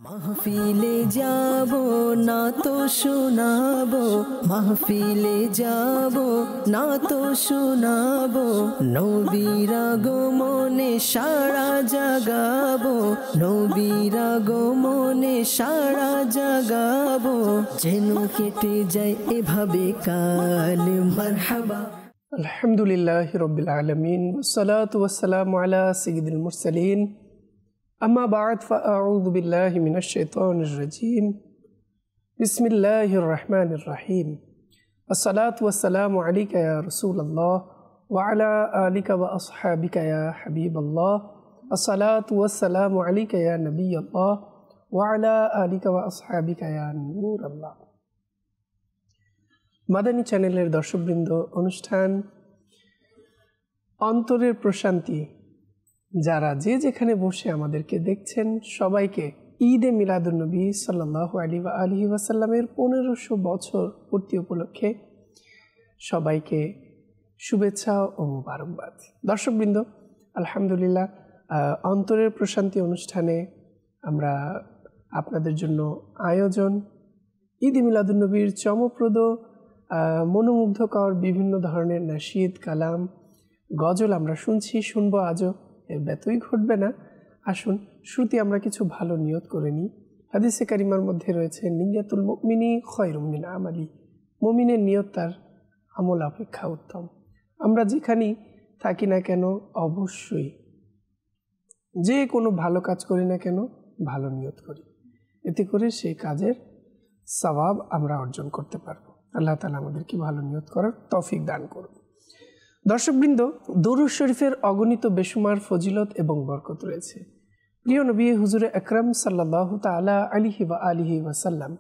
মাহফিলে যাব না তো শোনাবো, মাহফিলে যাব না তো শোনাবো, নবীর আগমনে সারা জাগাবো, নবীর আগমনে সারা জাগাবো, যেন কেটে যায় এভাবে কাল। মারহাবা। আলহামদুলিল্লাহি রাব্বিল আলামিন ওয়াসসালাতু ওয়াসসালামু আলা সাইয়্যিদিল মুরসালিন আম্মা বা'দ ফাআউযু বিল্লাহি মিনাশ শাইতানির রাজীম বিসমিল্লাহির রহমানির রহিম আসসালাতু ওয়াসসালামু আলাইকা ইয়া রাসূলুল্লাহ ওয়া আলা আলিকা ওয়া আসহাবিকা ইয়া হাবিবাল্লাহ আসসালাতু ওয়াসসালামু আলাইকা ইয়া নবিয়াল্লাহ ওয়া আলা আলিকা ওয়া আসহাবিকা ইয়া নূরাল্লাহ। মাদানী চ্যানেলের দর্শকবৃন্দ, অনুষ্ঠান অন্তরের প্রশান্তি, যারা যে যেখানে বসে আমাদেরকে দেখছেন সবাইকে ঈদে মিলাদুন্নবী সাল্লাল্লাহু আলাইহি ওয়াসাল্লামের 1500 বছর পূর্তি উপলক্ষে সবাইকে শুভেচ্ছা ও মোবারকবাদ। দর্শকবৃন্দ, আলহামদুলিল্লাহ, অন্তরের প্রশান্তি অনুষ্ঠানে আমরা আপনাদের জন্য আয়োজন ঈদে মিলাদুন্নবীর চমকপ্রদ মনোমুগ্ধকর বিভিন্ন ধরনের নাশিদ, কালাম, গজল আমরা শুনবো। আজও এর ব্যতই ঘটবে না। আসুন শ্রুতি আমরা কিছু ভালো নিয়ত করে নিই। হাদিসে কারিমার মধ্যে রয়েছে নিয়াতুল মুমিনি খায়রুম মিন আমালি, মুমিনের নিয়ত তার আমল অপেক্ষা উত্তম। আমরা যেখানেই থাকি না কেন অবশ্যই যে কোনো ভালো কাজ করি না কেন ভালো নিয়ত করি, এতে করে সেই কাজের সওয়াব আমরা অর্জন করতে পারবো। আল্লাহ তাআলা আমাদেরকে ভালো নিয়ত করার তৌফিক দান করুন। দর্শকবৃন্দ, দরুদ শরীফের অগণিত বেশুমার ফজিলত এবং বরকত রয়েছে। প্রিয় নবী হুজুরে আকরাম সাল্লাল্লাহু তাআলা আলাইহি ওয়াসাল্লাম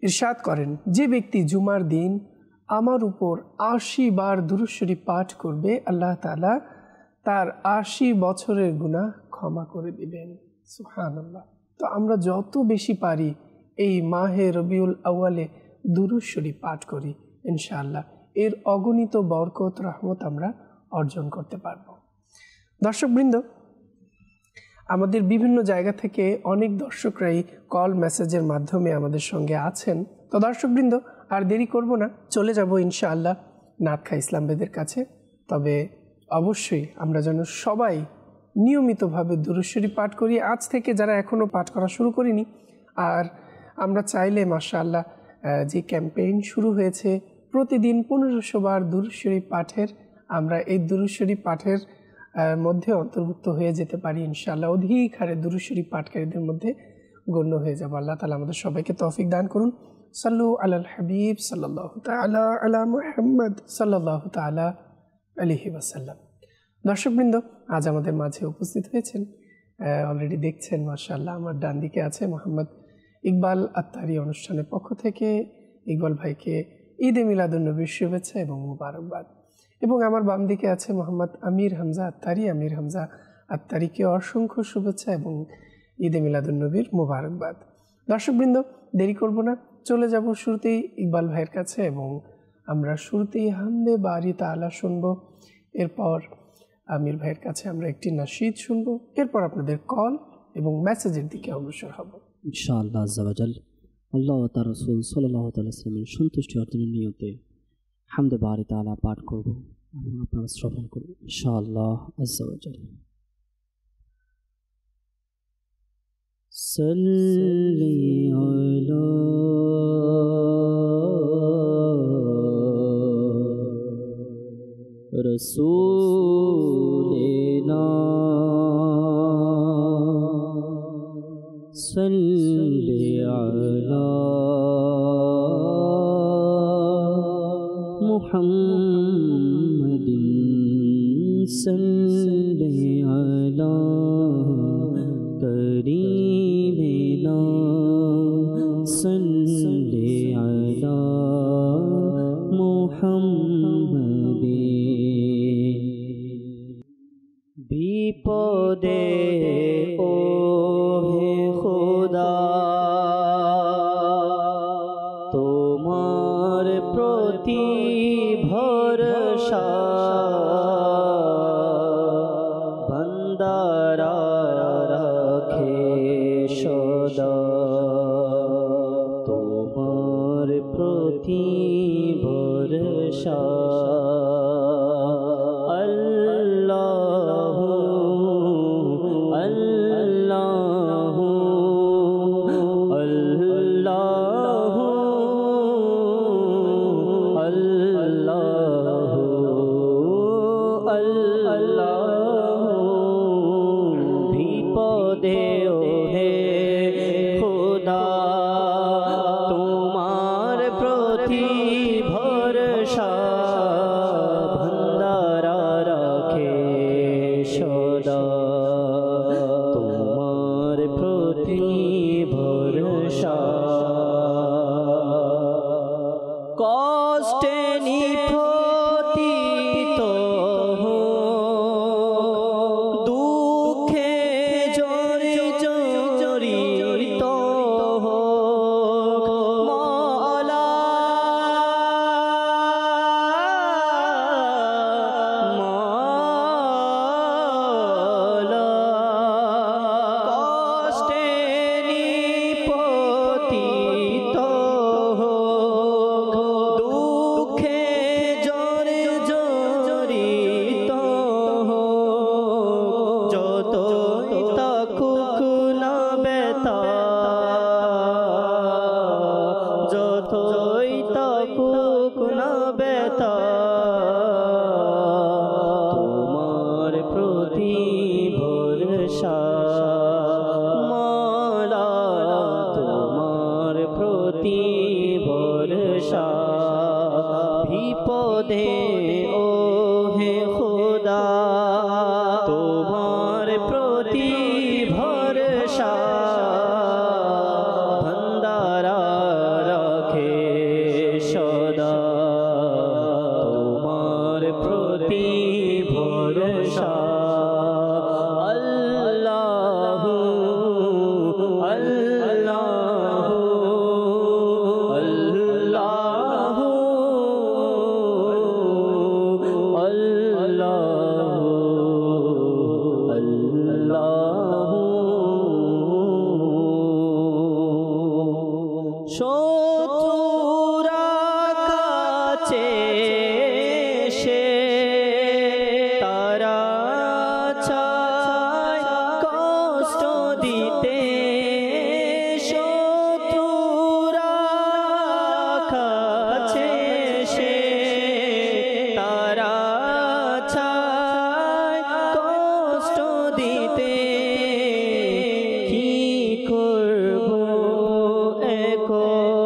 ইরশাদ করেন, যে ব্যক্তি জুমার দিন আমার উপর ৮০ বার দরুদ শরীফ পাঠ করবে, আল্লাহ তাআলা তার ৮০ বছরের গুনাহ ক্ষমা করে দিবেন। সুবহানাল্লাহ। তো আমরা যত বেশি পারি এই মাহে রবিউল আউয়ালে দুরূদ শরীফ পাঠ করি, ইনশাআল্লাহ এর অগণিত বরকত রহমত আমরা অর্জন করতে পারব। দর্শকবৃন্দ, আমাদের বিভিন্ন জায়গা থেকে অনেক দর্শকরাই কল মেসেজের মাধ্যমে আমাদের সঙ্গে আছেন। তো দর্শকবৃন্দ, আর দেরি করব না, চলে যাব ইনশাআল্লাহ নাতখা ইসলাম বেদের কাছে। তবে অবশ্যই আমরা যেন সবাই নিয়মিতভাবে দুরূদ শরীফ পাঠ করি। আজ থেকে যারা এখনও পাঠ করা শুরু করিনি, আর আমরা চাইলে মাশাআল্লাহ যে ক্যাম্পেইন শুরু হয়েছে প্রতিদিন 1500 বার দুরূদ শরীফ পাঠের, আমরা এই দুরূদ শরীফ পাঠের মধ্যে অন্তর্ভুক্ত হয়ে যেতে পারি ইনশাআল্লাহ। অধিক হারে দুরূদ শরীফ পাঠকারীদের মধ্যে গণ্য হয়ে যাব। আল্লাহ তাআলা আমাদের সবাইকে তৌফিক দান করুন। সাল্লু আলাল হাবিব সাল্লাল্লাহু তাআলা আলা মুহাম্মদ সাল্লাল্লাহু তাআলা আলাইহি ওয়াসাল্লাম। দর্শকবৃন্দ, আজ আমাদের মাঝে উপস্থিত হয়েছেন, অলরেডি দেখছেন মাশাআল্লাহ, আমার ডান দিকে আছে মোহাম্মদ ইকবাল আত্তারি। অনুষ্ঠানের পক্ষ থেকে ইকবাল ভাইকে ঈদে মিলাদুন্নবীর শুভেচ্ছা এবং মোবারকবাদ। এবং আমার বাম দিকে আছে মোহাম্মদ আমির হামজা আত্তারি। আমির হামজা আত্তারিকে অসংখ্য শুভেচ্ছা এবং ঈদে মিলাদুন্নবীর মোবারকবাদ। দর্শকবৃন্দ, দেরি করব না, চলে যাব শুরুতেই ইকবাল ভাইয়ের কাছে এবং আমরা শুরুতেই হামদে বারি তাআলা শুনবো। এরপর আমির ভাইয়ের কাছে আমরা একটি নাশিদ শুনবো। এরপর আপনাদের কল এবং মেসেজের দিকে অগ্রসর হব ইনশাআল্লাহ আজ্জা ওয়া জাল। আল্লাহ ও তার রাসূল সাল্লাল্লাহু আলাইহি ওয়াসাল্লামের সন্তুষ্টি অর্জনের নিয়তে হামদে বারি তাআলা পাঠ করব এবং আপনারা শ্রবণ করুন ইনশাআল্লাহ আজ্জা ওয়া জাল। সাল্লি আলা রাসূলিনা সাল্লি আলা মুহাম্মাদিন সাল্লি আলা করিমিনা সাল্লি আলা মুহাম্মাদিন। বিপদে ও হে খোদা তোমার প্রতি ভরসা, বান্দারা রাখে সদা সদা তোমার প্রতি ভরসা আল্লাহ আল্লাহ আল্লাহ আল্লাহ আল্লাহ বিপদে হে খোদা তোমার প্রতি ভরসা ভন্ডারা রাখে সদা তোমার প্রতি ভরসা কষ্টে নিপতিত দুঃখে জড়িত মওলা মওলা কষ্টে নিপতিত দুঃখে জড়িত যতই থাকুক না ব্যথা যতই থাকুক না ব্যথা তোমার প্রতি ভরসা মাওলা তোমার প্রতি ভরসা বিপদে ও হে খোদা তোমার প্রতি ভরসা ভন্ডারা রাখে সদা তোমার প্রতি ভরসা আল্লাহ আল্লাহ আল্লাহ আল্লাহ শত্রুরা কাছে সে তারা চায় কষ্ট দিতে শত্রুরা কাছে সে তারা চায় কষ্ট দিতে কি করব এখন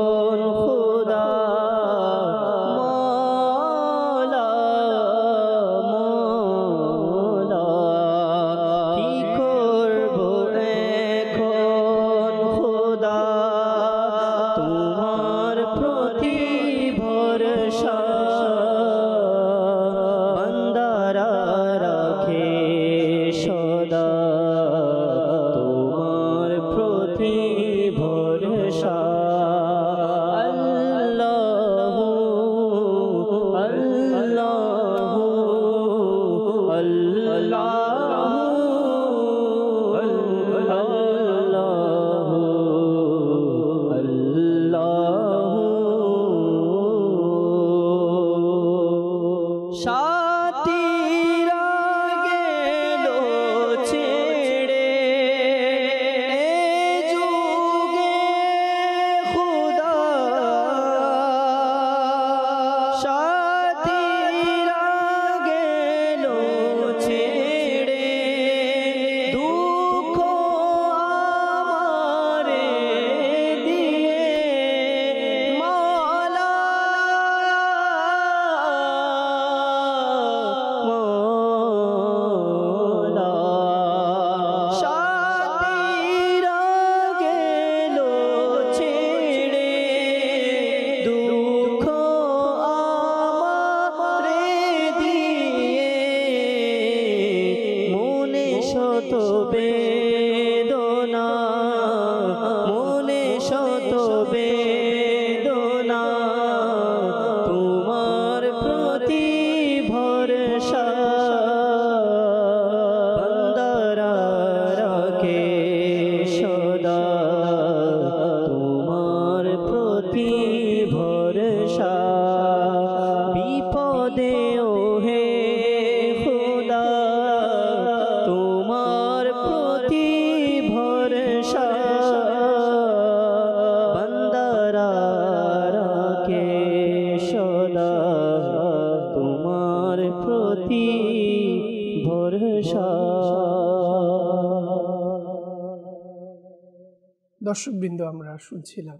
দর্শকবৃন্দ, আমরা শুনছিলাম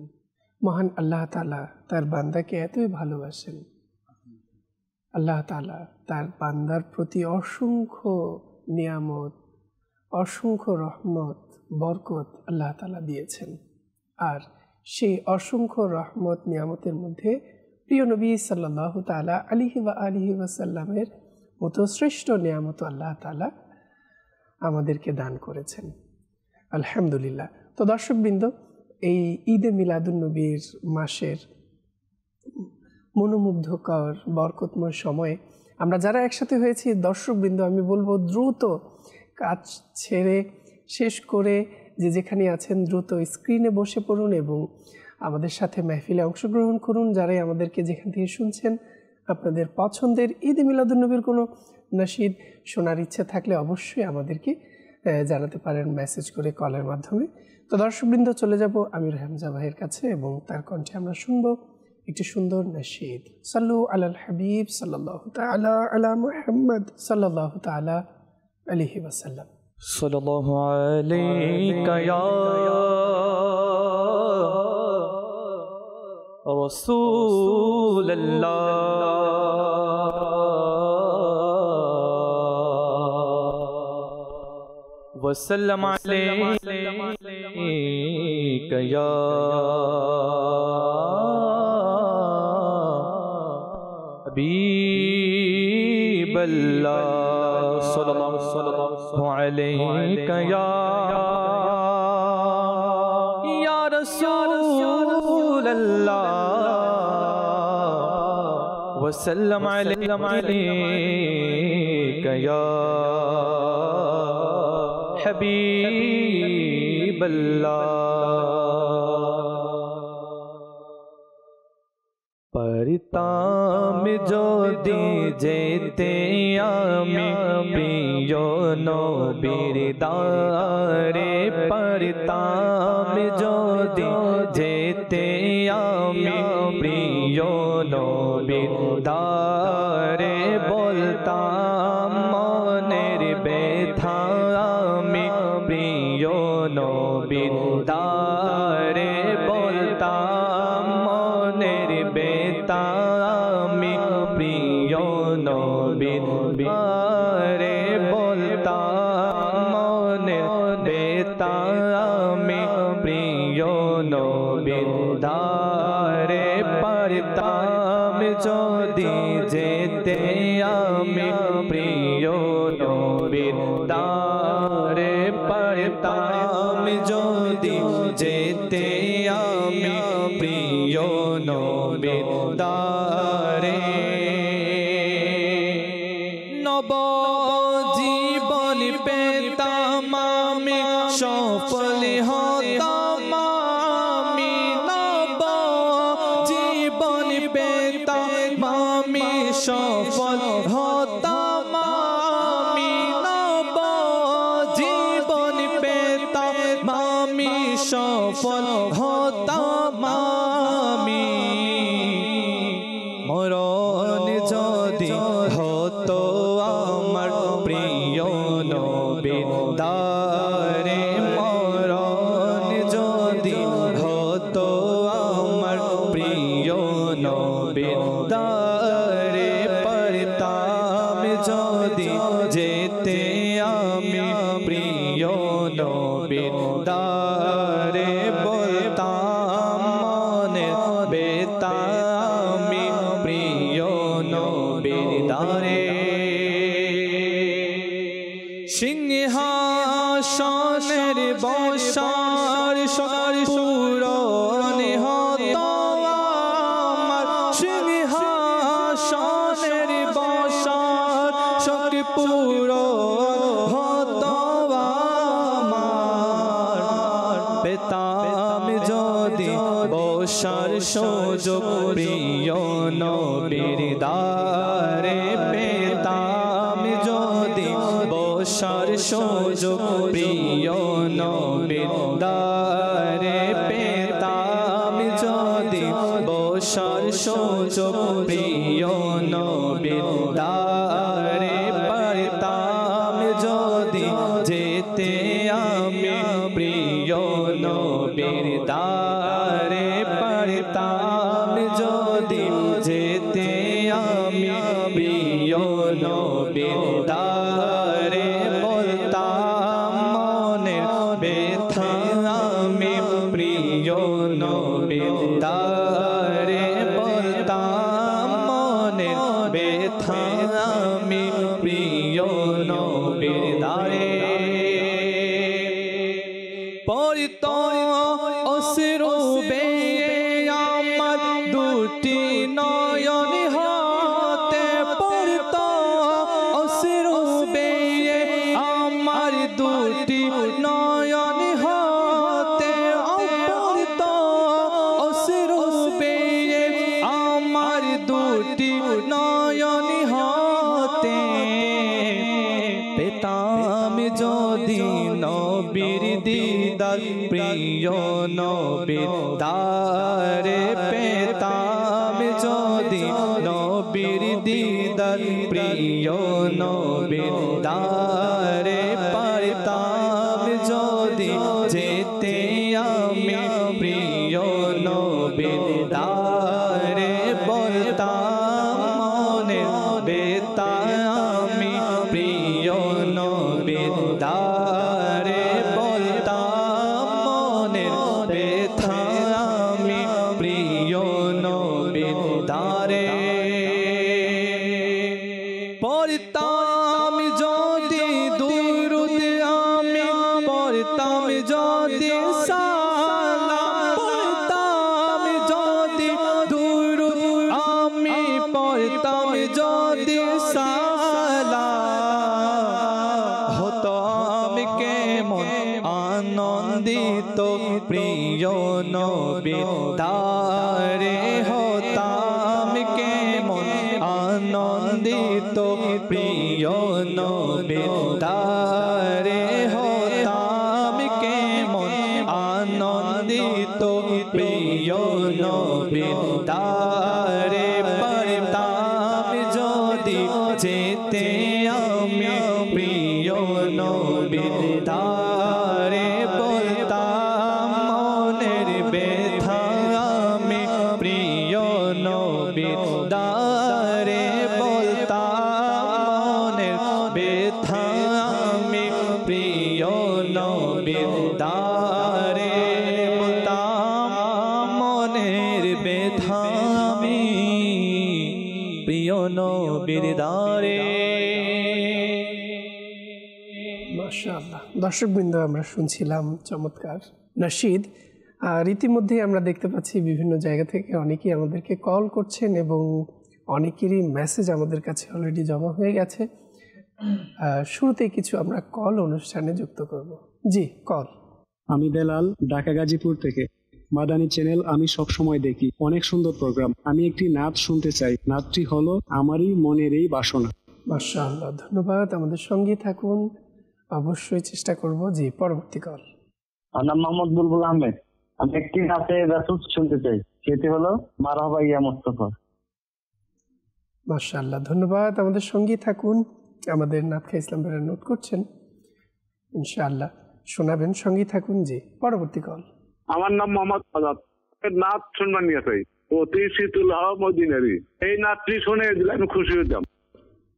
মহান আল্লাহ তাআলা তার বান্দাকে এতই ভালোবাসেন। আল্লাহ তাআলা তার বান্দার প্রতি অসংখ্য নিয়ামত, অসংখ্য রহমত, বরকত আল্লাহ তাআলা দিয়েছেন। আর সেই অসংখ্য রহমত নিয়ামতের মধ্যে প্রিয় নবী সাল্লাল্লাহু তাআলা আলাইহি ওয়া আলিহি ওয়াসাল্লামের মতো শ্রেষ্ঠ নিয়ামত আল্লাহ তাআলা আমাদেরকে দান করেছেন। আলহামদুলিল্লাহ। তো দর্শকবৃন্দ, এই ঈদে মিলাদুন্নবীর মাসের মনোমুগ্ধকর বরকতময় সময়ে আমরা যারা একসাথে হয়েছি, দর্শকবৃন্দ, আমি বলবো দ্রুত কাজ ছেড়ে শেষ করে যে যেখানে আছেন দ্রুত স্ক্রিনে বসে পড়ুন এবং আমাদের সাথে মাহফিলে অংশগ্রহণ করুন। যারাই আমাদেরকে যেখান থেকে শুনছেন, আপনাদের পছন্দের ঈদে মিলাদুন্নবীর কোনো নাশিদ শোনার ইচ্ছে থাকলে অবশ্যই আমাদেরকে জানাতে পারেন মেসেজ করে, কলের মাধ্যমে। তো দর্শকবৃন্দ, চলে যাব আমির হামজা ভাইয়ের কাছে এবং তার কণ্ঠে আমরা শুনব একটি সুন্দর নাশিদ। সাল্লু আলাল হাবিব সাল্লাল্লাহু তাআলা আলা মুহাম্মদ সাল্লাল্লাহু তাআলা আলাইহি ওয়াসাল্লাম। সাল্লাল্লাহু আলাইকা ইয়া রাসূলুল্লাহ ওয়া সাল্লাম আলাইকা ইয়া হাবিবাল্লাহ সাল্লাল্লাহু আলাইকা ইয়া রাসূলুল্লাহ ওয়া সাল্লাম আলাইকা ইয়া হাবিবাল্লাহ। পড়তাম যদি যেতে আমি প্রিয় নবীর দারে, পড়তাম যদি যেতে আমি প্রিয় নবীর দারে, বলতাম মনের ব্যথা আমি প্রিয় নবীর দারে, বলতাম মনের ব্যথা আমি প্রিয় নবীর দারে, বলতাম মনের ব্যথা আমি প্রিয় নবীর দারে, পারতাম যদি যেতে আমি প্রিয় নবীর দারে, পারতাম যদি যেতে আমি প্রিয় নবীর দারে, নব জীবন পেতাম আমি সফল হতাম আমি, নব জীবন পেতাম আমি সফল হতাম আমি, নব জীবন পেতাম আমি সফল হতাম আমি, মরণ যদি হতো আমার প্রিয় নবীর দারে, মরণ যদি হতো আমার প্রিয় নবীর দারে, পারতাম যদি যেতে আমি প্রিয় নবীর দারে, বলতাম মনের ব্যথা আমি প্রিয় নবীর দারে, সিংহাসনের বসার সর পূরণ হতো আমার, সিংহাসনের বসার সর পূরণ হতো আমার, পেতাম যদি বসার সুযোগ প্রিয় নবীর দারে, পেতাম যদি বসার সুযোগ প্রিয় নবীর দারে, পেতাম যদি বসার সুযোগ প্রিয় নবীর দারে, পারতাম যদি যেতে আমি প্রিয় নবীর নবীর দারে পারতাম যদি যেতে আমি প্রিয় নবীর দারে বলতাম মনের ব্যথা আমি প্রিয় নবীর দারে বলতাম মনের ব্যথা আমি প্রিয় নবীর দারে পরিত অশ্রুবে আমার দুটি নয়ন হতে পরিত অশ্রুবে আমার দুটি নয়ন হতে পরিত অশ্রুবে আমার দুটি নয়ন হতে পেতাম যদি নবীর দিদার প্রিয় নবীর দারে পেতাম যদি নবীর দিদার প্রিয় নবীর দারে পারতাম যদি যেতে আমি প্রিয় নবীর দারে বলতাম মনের ব্যথা আমি প্রিয় নবীর দারে বলতাম মনের ব্যথা আমি প্রিয় নবীর দারে পড়তাম যদি দুরূদ আমি পড়তাম যদি সালাম পড়তাম যদি দুরূদ আমি পড়তাম যদি সালাম হতাম কেমন আনন্দিত প্রিয় নবীর দারে হতাম কেমন আনন্দিত প্রিয় নবীর দারে হতাম কেমন আনন্দিত প্রিয় নবীর দারে পারতাম যদি যেতে আমি প্রিয় নবীর দারে বলতাম মনের ব্যথা আমি প্রিয় নবীর দারে বলতাম মনের ব্যথা আমি প্রিয় নবীর দারে বলতাম মনের ব্যথা আমি প্রিয় নবীর দারে। মাশাআল্লাহ। দর্শকবৃন্দ, আমরা শুনছিলাম চমৎকার নাশিদ। আর ইতিমধ্যে আমরা দেখতে পাচ্ছি বিভিন্ন জায়গা থেকে অনেকেই আমাদেরকে কল করছেন এবং অনেকেরই মেসেজ আমাদের কাছে অলরেডি জমা হয়ে গেছে। শুরুতেই কিছু আমরা কল অনুষ্ঠানে যুক্ত করব। জি, কল। আমি বেলাল, ঢাকা গাজীপুর থেকে। মাদানী চ্যানেল আমি সব সময় দেখি, অনেক সুন্দর প্রোগ্রাম। আমি একটি নাচ শুনতে চাই, নাচটি হলো আমারই মনের এই বাসনা। মাশাআল্লাহ, ধন্যবাদ। আমাদের সঙ্গে থাকুন, অবশ্যই চেষ্টা করব। জি, পরবর্তী কল। আমার নাম মোহাম্মদ বুলবুল আহমেদ। আমি একটি নাচে রাসূল শুনতে চাই, সেটি হলো মারহাবা ইয়া মুস্তাফা। মাশাআল্লাহ, ধন্যবাদ। আমাদের সঙ্গে থাকুন। আমাদের নাথখা ইসলাম ভাইরা নোট করছেন, ইনশাআল্লাহ শোনাবেন। সঙ্গে থাকুন। জি, পরবর্তী কল। আমার নাম মোহাম্মদ আজাদ। নাচ শুনবার নিয়ে চাই, অতি শীতল হাওয়া মদিনারি। এই নাচটি শুনে দিলে আমি খুশি হতাম।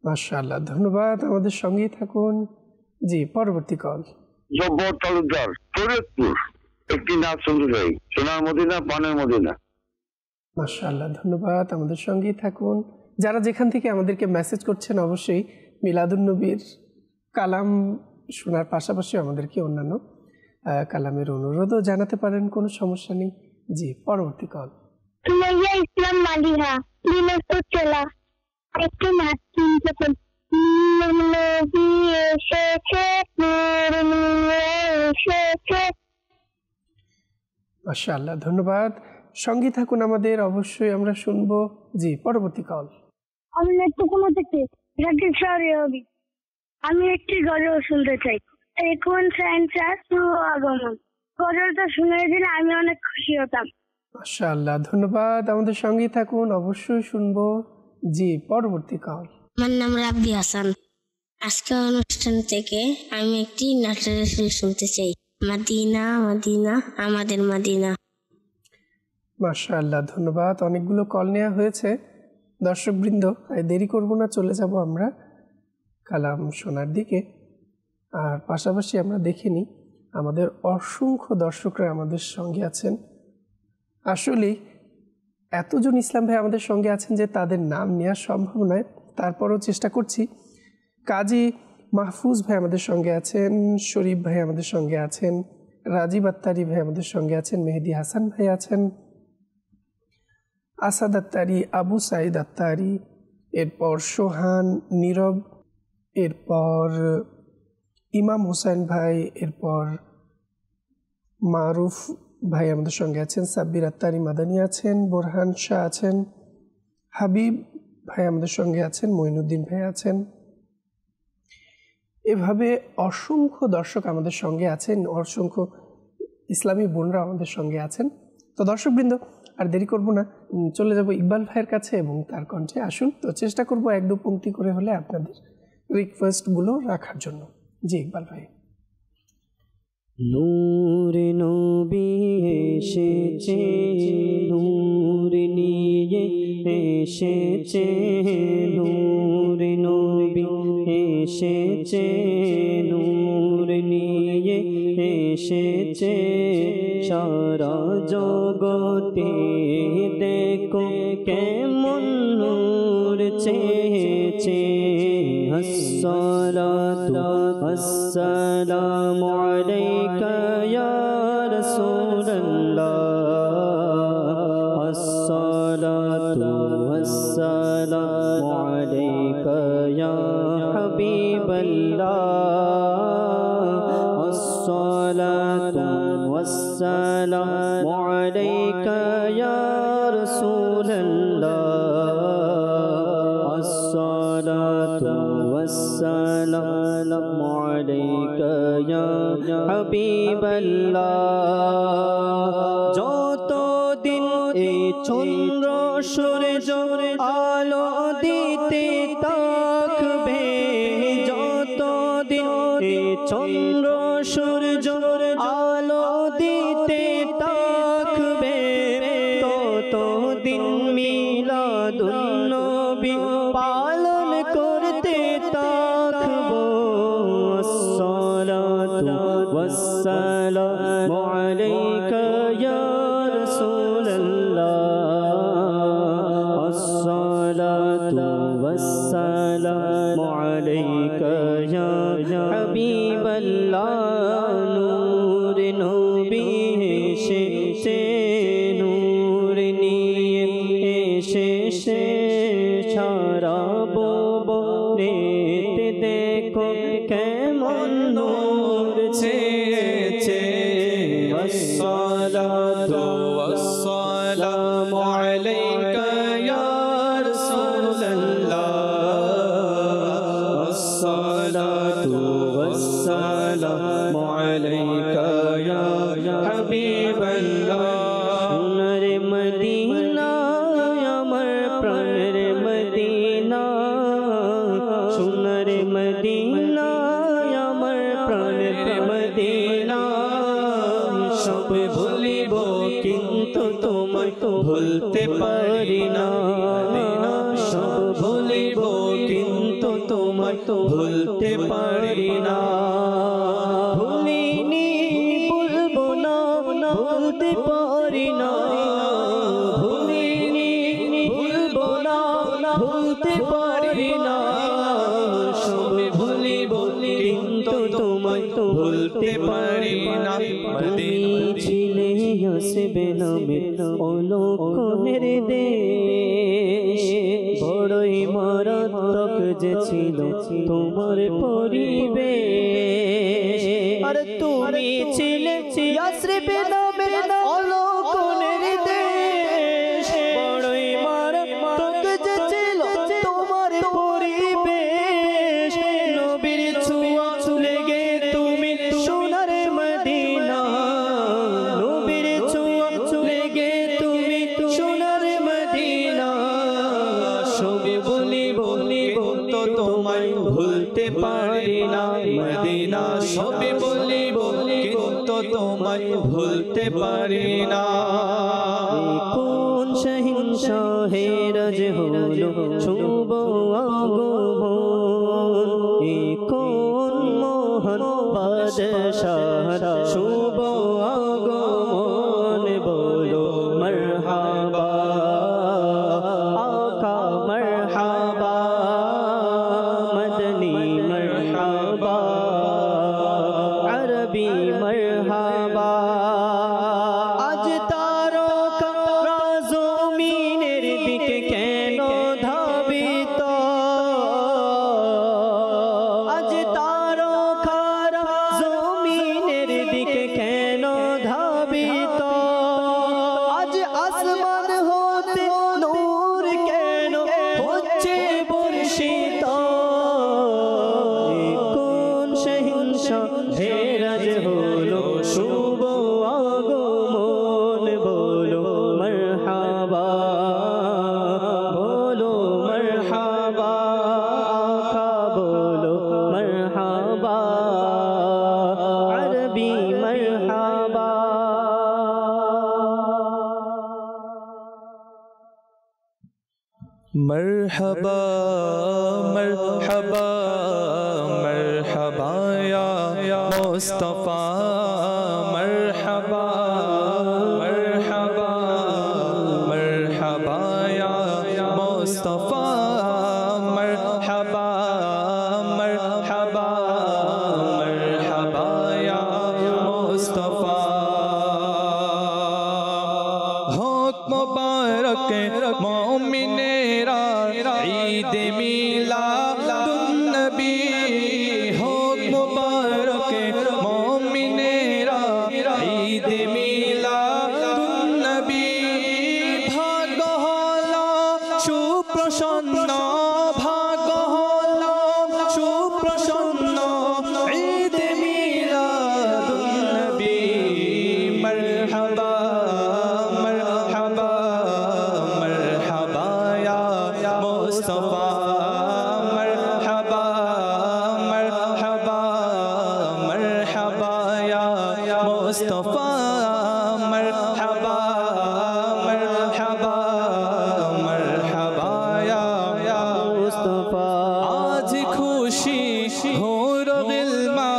মাশাআল্লাহ, ধন্যবাদ। আমাদের সঙ্গে থাকুন। জি, পরবর্তী কল। জব্বর তালুকদার, ফরিদপুর। একটি নাচ শুনতে চাই, সোনার মদিনা, পানের মদিনা। মাশাআল্লাহ, ধন্যবাদ। আমাদের সঙ্গেই থাকুন। যারা যেখান থেকে আমাদেরকে মেসেজ করছেন, অবশ্যই মিলাদুন্নবীর কালাম শোনার পাশাপাশি আমাদেরকে অন্যান্য কালামের অনুরোধও জানাতে পারেন, কোনো সমস্যা নেই। জি, পরবর্তী কল। ইসলাম মালিহা, দিনাজপুর জেলা। একটি নাচ শুনতে চাই, নবী এসেছে, নূর নিয়ে এসেছে। মাশাআল্লাহ, ধন্যবাদ। সঙ্গে থাকুন আমাদের, অবশ্যই আমরা শুনবো। জি, পরবর্তী কল। আমি নেত্রকোনা থেকে জাকির শহরে হবি। আমি একটি গজল শুনতে চাই, এখন সেন্সার শুভ আগমন। গজলটা শুনে দিলে আমি অনেক খুশি হতাম। মাশাআল্লাহ, ধন্যবাদ। আমাদের সঙ্গে থাকুন, অবশ্যই শুনবো। জি, পরবর্তী কল। আমার নাম রাব্বি হাসান। আজকের অনুষ্ঠান থেকে আমি একটি নাচের রেসিপি শুনতে চাই। মাদিনা মাদিনা আমাদের মাদিনা। মাশাআল্লাহ, ধন্যবাদ। অনেকগুলো কল নেওয়া হয়েছে। দর্শকবৃন্দ, দেরি করব না, চলে যাব আমরা কালাম শোনার দিকে। আর পাশাপাশি আমরা দেখে নিই আমাদের অসংখ্য দর্শকরা আমাদের সঙ্গে আছেন। আসলে এতজন ইসলাম ভাই আমাদের সঙ্গে আছেন যে তাদের নাম নেওয়া সম্ভব নয়, তারপরও চেষ্টা করছি। কাজী মাহফুজ ভাই আমাদের সঙ্গে আছেন, শরীফ ভাই আমাদের সঙ্গে আছেন, রাজীব আত্তারি ভাই আমাদের সঙ্গে আছেন, মেহেদি হাসান ভাই আছেন, আসাদ আত্তারি, আবু সাইদ আত্তারি, এরপর সোহান, নীরব, এরপর ইমাম হোসেন ভাই, এরপর মারুফ ভাই আমাদের সঙ্গে আছেন, সাব্বির আত্তারি মাদানী আছেন, বোরহান শাহ আছেন, হাবিব ভাই আমাদের সঙ্গে আছেন, মঈনুদ্দিন ভাই আছেন। এভাবে অসংখ্য দর্শক আমাদের সঙ্গে আছেন, অসংখ্য ইসলামী বোনরা আমাদের সঙ্গে আছেন। তো দর্শকবৃন্দ, আর দেরি করব না, চলে যাব ইকবাল ভাইয়ের কাছে এবং তার কণ্ঠে। আসুন, তো চেষ্টা করব এক দু পংক্তি করে হলে আপনাদের রিকোয়েস্টগুলো রাখার জন্য। জি ইকবাল ভাই। নূর নবী এসেছে, নূর নিয়ে এসেছে, নূর নবী এসেছে, নূর নিয়ে এসেছে, সারা জগতে দেখো কেমন নূর ছেয়েছে। আসসালাতু আসসালামু আলাইকা ইয়া রাসূলুল্লাহ, আসসালাতু আসসালামু আলাইকা ইয়া হাবিবাল্লাহ, আসসালাতু আসসালামু আলাইকা ইয়া রাসূলুল্লাহ, আসসালাতু আসসালামু আলাইকা ইয়া হাবিবাল্লাহ। যতদিন এই চন্দ্র সূর্য আলো দিতে থাকবে, যতদিন এই চন্দ্র সূর্য আলো দিতে থাকবে, ততদিন মিলাদুন নবী পালন করতে থাকবো। আসসালাতু ওয়াসসালামু আলাইকা ইয়া রাসূলুল্লাহ, আসসালাতু ওয়াসসালামু আলাইকা ইয়া হাবিবাল্লাহ। নূর নবী এসেছে, নূর নিয়ে এসেছে, সারা বনেতে দেখো কেমন নূর ছেয়েছে। আসসালাতু আসসালামু আলাইকা ইয়া রাসূলুল্লাহ, আসসালাতু আসসালামু আলাইকা ইয়া হাবিবাল্লাহ। সোনার মদিনা আমার প্রাণের মদিনা, সোনার মদিনা আমার প্রাণের মদিনা, সব ভুলিব কিন্তু তোমায় তো ভুলতে পারি না, সব ভুলিব কিন্তু তোমায় তো ভুলতে পারি না। ভুলিনি ভুলবো না, ভুলতে পারি না, ভুলিনি ভুলবো না, ভুলতে পারি না, সব ভুলিব কিন্তু তোমায় তো ভুলতে পারি না। তুমি ছিলে আসবে নামে অলৌকিকের দেশ, বড়ই মারাত্মক যে ছিল তোমার পরিবেশ। আর তুমি ছিলে আসবে নামে অলৌকিকের দেশ, বড়ই মারাত্মক যে ছিল তোমার পরিবেশ। নবীর ছোঁয়া লেগে তুমি সোনার মদিনা, নবীর ছোঁয়া লেগে তুমি সোনার মদিনা, সব বলিব তো তোমায় ভুলতে পারি না মদিনা, সব বলিব কিন্তু তোমায় ভুলতে পারি না। কোন শহনশাহে রাজ হলো শুভ আগমন, কোন মহান বাদশাহর শুভ আগমন, বলো মারহাবা আকা মারহাবা মদনী মারহাবা আরবি মারহাবা। আজ তারকারা জমিনের দিকে কেন ধাবিত, আজ তারকারা জমিনের দিকে কেন ধাবিত, আজ আসমান হতে নূর কেন হচ্ছে বর্ষিত। কোন শহনশাহে রাজ হলো শুভ আগমন, বলো মারহাবা বলো মারহাবা আকা বলো মারহাবা আরবি মারহাবা। मरहबा मरहबा मरहबा या मुस्तफा, मरहबा मरहबा मरहबा या मुस्तफा, मरहबा मरहबा मरहबा या मुस्तफा। होक मुबारक मोमिनेरा ईद मिलादुन्नबी, होक मुबारक मोमिनेरा ईद मिलादुन्नबी। भाग हलो सुप्रसन्न, भाग हलो सुप्रसन्न ईद मिलादुन्नबी। मरहबा मरहबा मरहबा या मुस्तफा, मरहबा मरहबा मरहबा या मुस्तफा, मरहबा मरहबा मरहबा या मुस्तफा। आज खुशी हो गिल्मा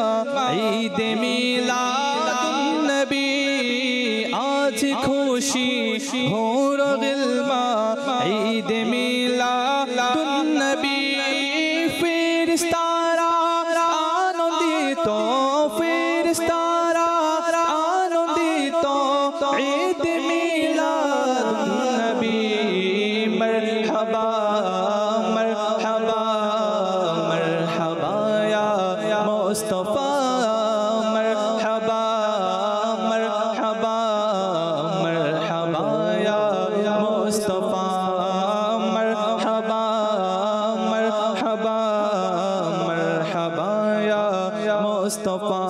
ईद मिलादुन्नबी, आज खुशी हो गिल्मा ईद मिलादुन्नबी। ফেরেশতারা আনন্দিত, ফেরেশতারা আনন্দিত ঈদ মিলাদুন্নবী। মরহবা মরহবা মরহবা ইয়া মুস্তাফা, মরহবা মরহবা মরহবা ইয়া মুস্তাফা, মরহবা মরহবা মরহবা ইয়া মুস্তাফা।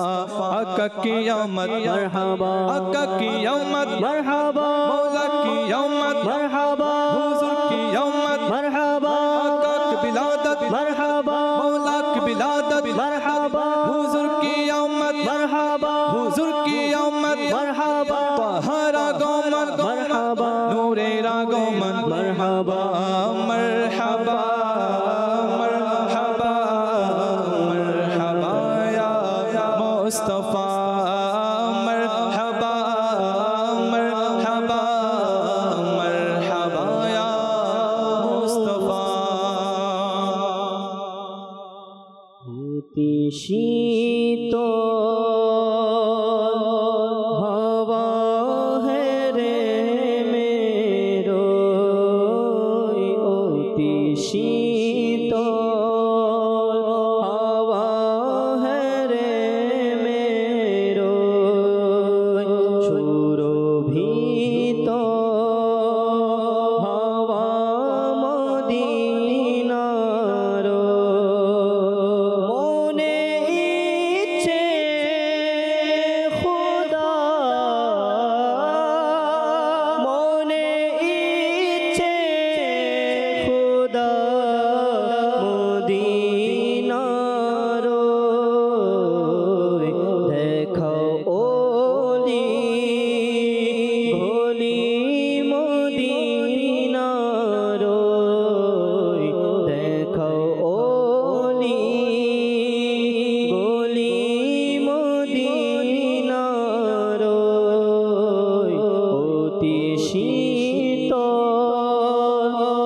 আকা কিয়ামত মারহাবা আকা কিয়ামত মারহাবা মৌলা কিয়ামত মারহাবা হুজুর কিয়ামত মারহাবা আকা বিলাদত মারহাবা মৌলা বিলাদত মারহাবা হুজুর কিয়ামত মারহাবা হুজুর কিয়ামত মারহাবা তাহার আগমন মারহাবা নূরের আগমন মারহাবা মরহবা মরহবা মরহবা ইয়া মুস্তাফা, মরহবা মরহবা মরহবা ইয়া মুস্তাফা। অতি শীতল হাওয়া হে রে মেরো, অতি শীতল হাওয়া হে রে মেরো, সুরভিত হাওয়া মদিনার, মনে শীতল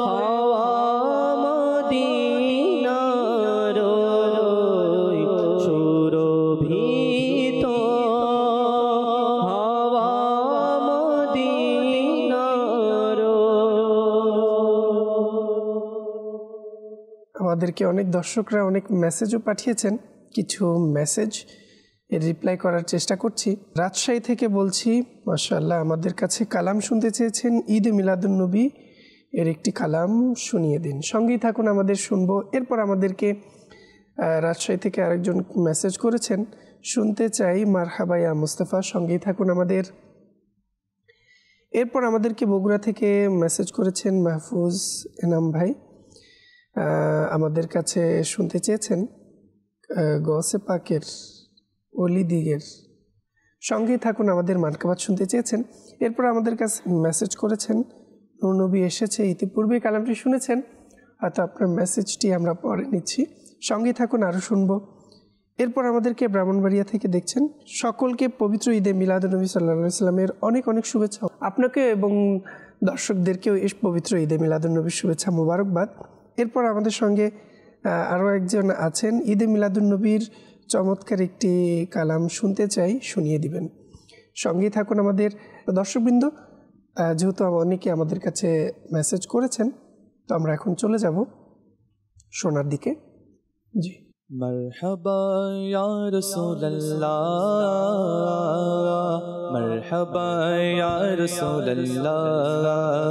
হাওয়া মদিনার সুরভিত হাওয়া মদিনার। আমাদেরকে অনেক দর্শকরা অনেক মেসেজও পাঠিয়েছেন, কিছু মেসেজ এর রিপ্লাই করার চেষ্টা করছি। রাজশাহী থেকে বলছি, মাশাআল্লাহ আমাদের কাছে কালাম শুনতে চেয়েছেন, ঈদে মিলাদুন্নবী এর একটি কালাম শুনিয়ে দিন। সঙ্গেই থাকুন, আমাদের শুনবো। এরপর আমাদেরকে রাজশাহী থেকে আরেকজন মেসেজ করেছেন, শুনতে চাই মারহাবা ইয়া মুস্তাফা, সঙ্গেই থাকুন আমাদের। এরপর আমাদেরকে বগুড়া থেকে মেসেজ করেছেন মাহফুজ এনাম ভাই, আমাদের কাছে শুনতে চেয়েছেন গৌসে পাকের অলি দিগের, সঙ্গেই থাকুন আমাদের মানকাবাত শুনতে চেয়েছেন। এরপর আমাদের কাছে মেসেজ করেছেন নূর নবী এসেছে, ইতিপূর্বে কালামটি শুনেছেন, হয়তো আপনার মেসেজটি আমরা পরে নিচ্ছি, সঙ্গেই থাকুন, আরও শুনবো। এরপর আমাদেরকে ব্রাহ্মণবাড়িয়া থেকে দেখছেন, সকলকে পবিত্র ঈদে মিলাদুন্নবী সাল্লাল্লাহু আলাইহি সাল্লামের অনেক অনেক শুভেচ্ছা, আপনাকে এবং দর্শকদেরকেও এই পবিত্র ঈদে মিলাদুন্নবীর শুভেচ্ছা মোবারকবাদ। এরপর আমাদের সঙ্গে আরও একজন আছেন, ঈদে মিলাদুন্নবীর চমৎকার একটি কালাম শুনতে চাই, শুনিয়ে দিবেন। সঙ্গেই থাকুন আমাদের দর্শকবৃন্দ। যেহেতু অনেকে আমাদের কাছে মেসেজ করেছেন, তো আমরা এখন চলে যাব শোনার দিকে। জি, मरहबा या रसूल अल्लाह, मरहबा या रसूल अल्लाह,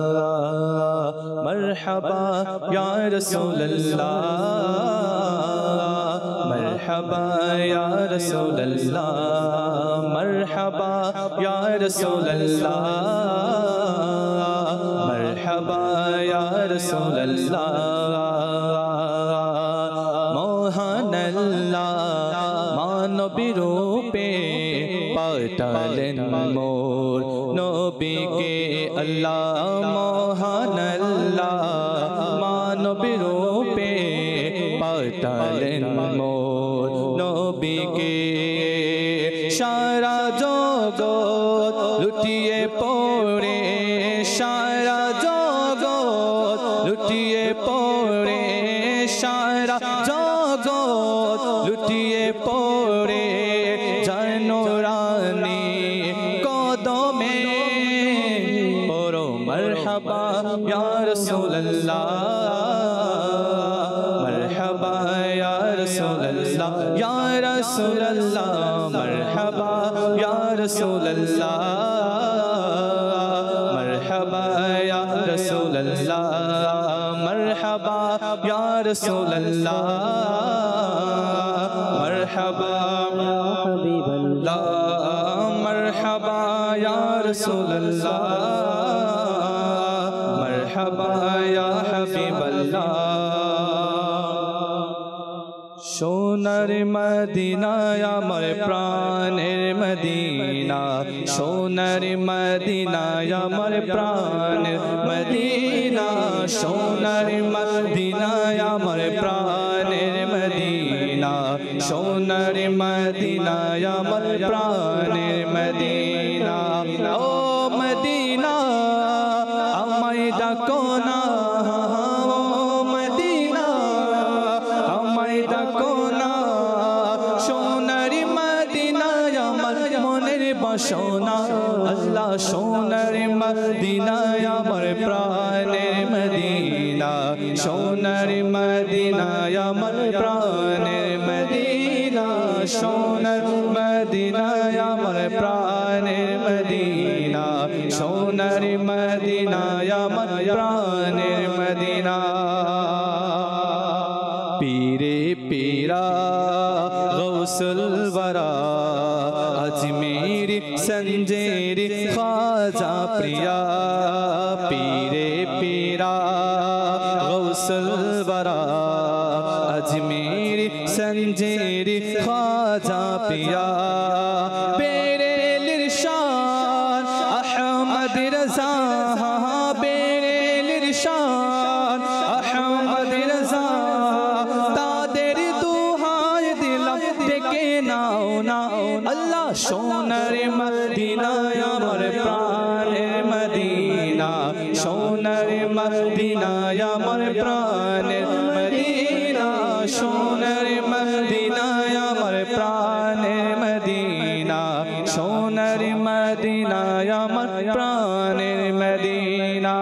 मरहबा या रसूल अल्लाह, मरहबा या रसूल अल्लाह, मरहबा या रसूल अल्लाह, मरहबा या रसूल রূপে পাঠালেন মোর নবীকে আল্লাহ, মহান আল্লাহ মানবী রূপে পাঠালেন মোর নবীকে। সারা জগৎ লুটিয়ে পড়ে, সারা জগৎ লুটিয়ে পড়ে, সারা জগৎ লুটিয়ে পড়ে জানো রানী কদমে পড়ো মারহাবা ইয়া রাসূলুল্লাহ, মারহাবা ইয়া রাসূলুল্লাহ, ইয়া রাসূলুল্লাহ, মারহাবা ইয়া রাসূলুল্লাহ, মারহাবা ইয়া রাসূলুল্লাহ, মারহাবা ইয়া রাসূলুল্লাহ, मरहबा या हबीब अल्लाह, मरहबा या रसूल अल्लाह, मरहबा या हबीब अल्लाह। সোনার মদিনা আমার প্রাণের মদিনা, সোনার মদিনা আমার প্রাণের মদিনা, সোনার মদিনা আমার প্রাণের মদিনা, সোনার মদিনা আমার প্রাণের মদিনা। ও মদিনা আমায় ডাকো না, ও মদিনা আমায় ডাকো না, সোনার মদিনা আমার মনের বাসনা, আল্লাহ সোনার মদিনা আমার প্রাণের মদিনা, সোনার মদিনা আমার প্রাণের মদিনা, সোনার মদিনা আমার প্রাণের মদিনা, সোনার মদিনা আমার প্রাণের মদিনা। পীরে পীরা গৌসুল বরা अजमेरी संजेरी ख्वाजा प्रिया, पीरे पीरा गौसल बरा अजमेरी संजेरी ख्वाजा प्रिया, बेरे लिरशान अहमद रजा, बेरे लिरशान अहमद रजा, तादेर दुहाय दिलम डेके नाओ ना, अल्लाह সোনার মদিনা আমার প্রাণের মদিনা, মদিনায় আমার প্রাণের মদিনা সোনার মদিনায় আমার প্রাণের মদিনা সোনার মদিনায় আমার প্রাণের মদিনা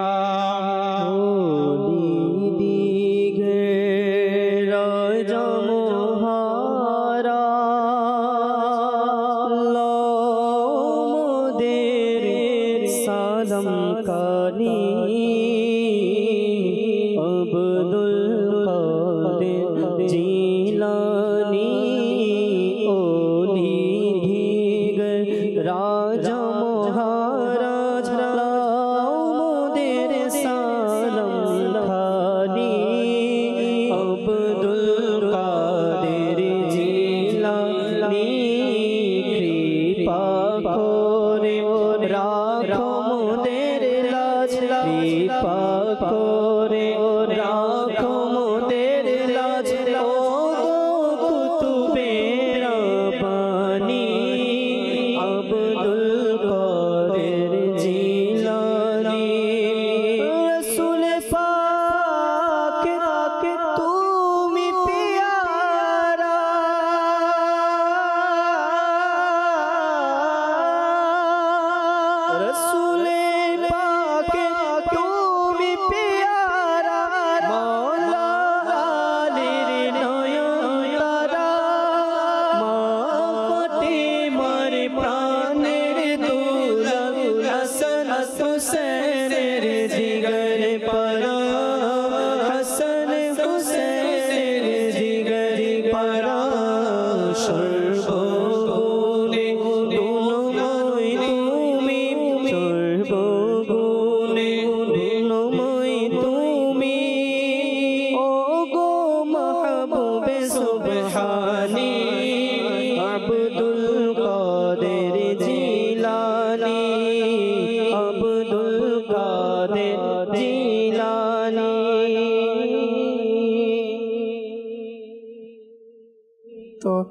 তো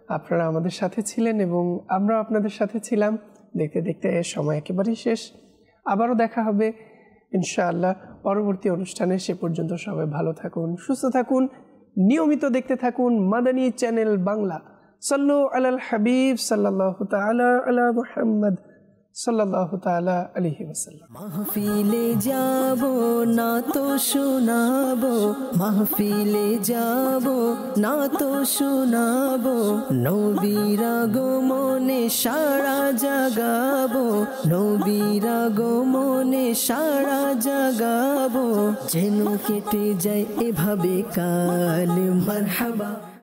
আপনারা আমাদের সাথে ছিলেন এবং আমরা আপনাদের সাথে ছিলাম। দেখতে দেখতে সময় একেবারেই শেষ। আবারও দেখা হবে ইনশাআল্লাহ পরবর্তী অনুষ্ঠানে। সে পর্যন্ত সবাই ভালো থাকুন, সুস্থ থাকুন, নিয়মিত দেখতে থাকুন মাদানী চ্যানেল বাংলা। সাল্লু আলাল হাবিব সাল্লাল্লাহু তাআলা আলা মুহাম্মদ সাল্লাল্লাহু তাআলা আলাইহি ওয়াসাল্লাম। মাহফিলে যাব না তো শোনাবো, মাহফিলে যাব না তো শোনাবো, নবীর আগমনে সারা জাগাবো, নবীর আগমনে সারা জাগাবো, যেন কেটে যায় এভাবে কাল। মারহাবা।